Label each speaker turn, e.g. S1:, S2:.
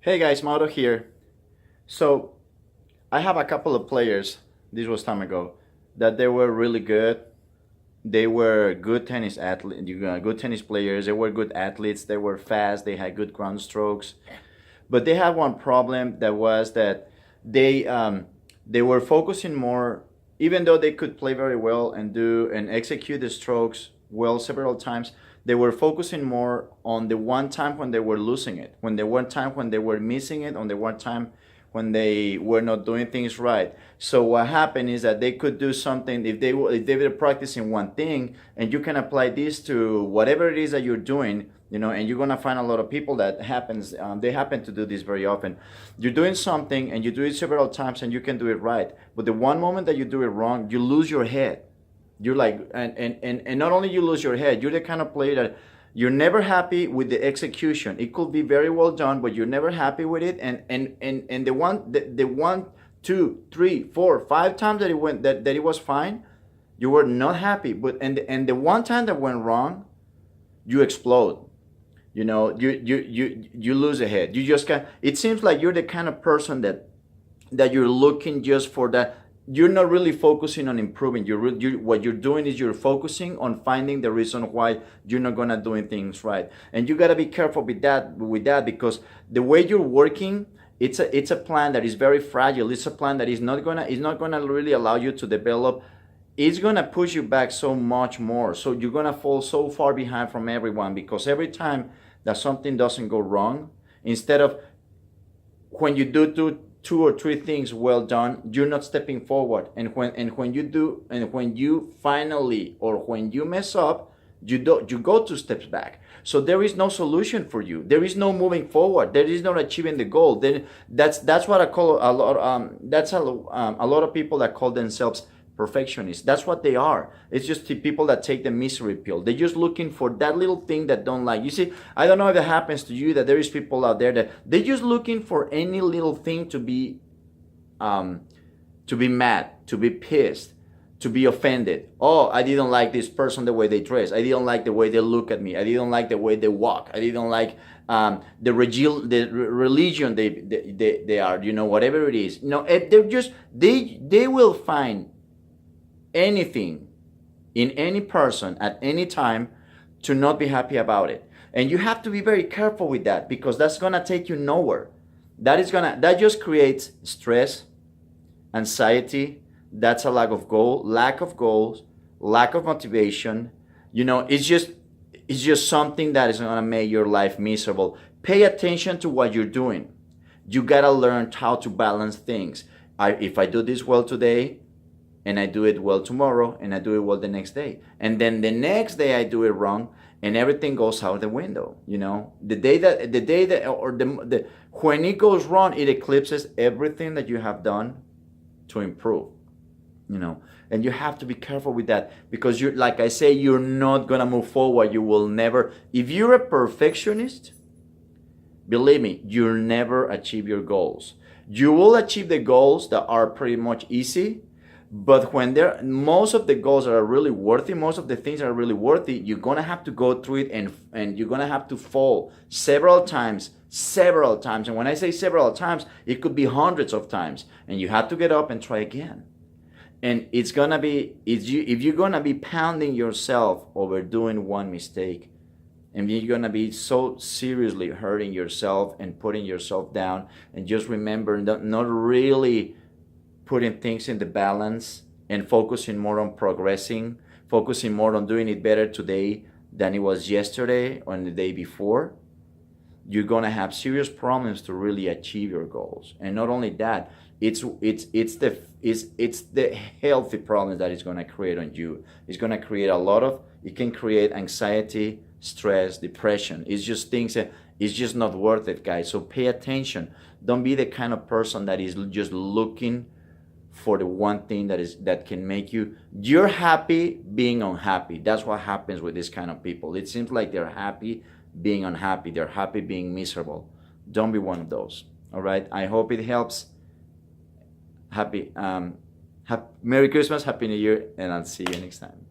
S1: Hey guys, Mauro here. So I have a couple of players, this was time ago, that they were really good. They were good tennis athlete, good tennis players. They were good athletes. They were fast. They had good ground strokes. But they had one problem that was that they they were focusing more, even though they could play very well and do and execute the strokes well several times. They were focusing more on the one time when they were losing it, when the one time when they were missing it, on the one time when they were not doing things right. So what happened is that they could do something if they were practicing one thing, and you can apply this to whatever it is that you're doing, and you're gonna find a lot of people that happens. They happen to do this very often. You're doing something and you do it several times and you can do it right, but the one moment that you do it wrong, you lose your head. You're like, and not only you lose your head, you're the kind of player that you're never happy with the execution. It could be very well done, but you're never happy with it. And the one, two, three, four, five times that it went that it was fine, you were not happy. But and the one time that went wrong, you explode. You lose a head. You just can. It seems like you're the kind of person that you're looking just for that. You're not really focusing on improving. What you're doing is you're focusing on finding the reason why you're not gonna doing things right, and you gotta be careful with that because the way you're working, it's a plan that is very fragile. It's a plan that is not gonna really allow you to develop. It's gonna push you back so much more. So you're gonna fall so far behind from everyone because every time that something doesn't go wrong, instead of when you do two or three things well done, you're not stepping forward. And when you do, and when you finally, or when you mess up, you go two steps back. So there is no solution for you. There is no moving forward. There is no achieving the goal. Then that's what I call a lot. That's a lot of people that call themselves perfectionists. That's what they are. It's just the people that take the misery pill. They're just looking for that little thing that don't like. You see, I don't know if it happens to you that there is people out there that they're just looking for any little thing to be mad, to be pissed, to be offended. Oh, I didn't like this person the way they dress. I didn't like the way they look at me. I didn't like the way they walk. I didn't like the religion they are. Whatever it is. They're just they will find anything in any person at any time to not be happy about it. And you have to be very careful with that because that's gonna take you nowhere. That just creates stress, anxiety. That's a lack of goals, lack of motivation. It's just something that is gonna make your life miserable. Pay attention to what you're doing. You gotta learn how to balance things. If I do this well today, and I do it well tomorrow, and I do it well the next day, and then the next day I do it wrong, and everything goes out the window. The day that or the when it goes wrong, it eclipses everything that you have done to improve. And you have to be careful with that because like I say, you're not gonna move forward. You will never. If you're a perfectionist, believe me, you'll never achieve your goals. You will achieve the goals that are pretty much easy. But when most of the goals are really worthy, most of the things are really worthy, you're gonna have to go through it and you're gonna have to fall several times. And when I say several times, it could be hundreds of times. And you have to get up and try again. And if you're gonna be pounding yourself over doing one mistake, and you're gonna be so seriously hurting yourself and putting yourself down, and just remember not really putting things in the balance and focusing more on progressing, focusing more on doing it better today than it was yesterday or the day before, you're gonna have serious problems to really achieve your goals. And not only that, it's the healthy problems that it's gonna create on you. It can create anxiety, stress, depression. It's just things that it's just not worth it, guys. So pay attention. Don't be the kind of person that is just looking for the one thing that can make you're happy being unhappy. That's what happens with this kind of people. It seems like they're happy being unhappy. They're happy being miserable. Don't be one of those. All right. I hope it helps. Merry Christmas, Happy New Year, and I'll see you next time.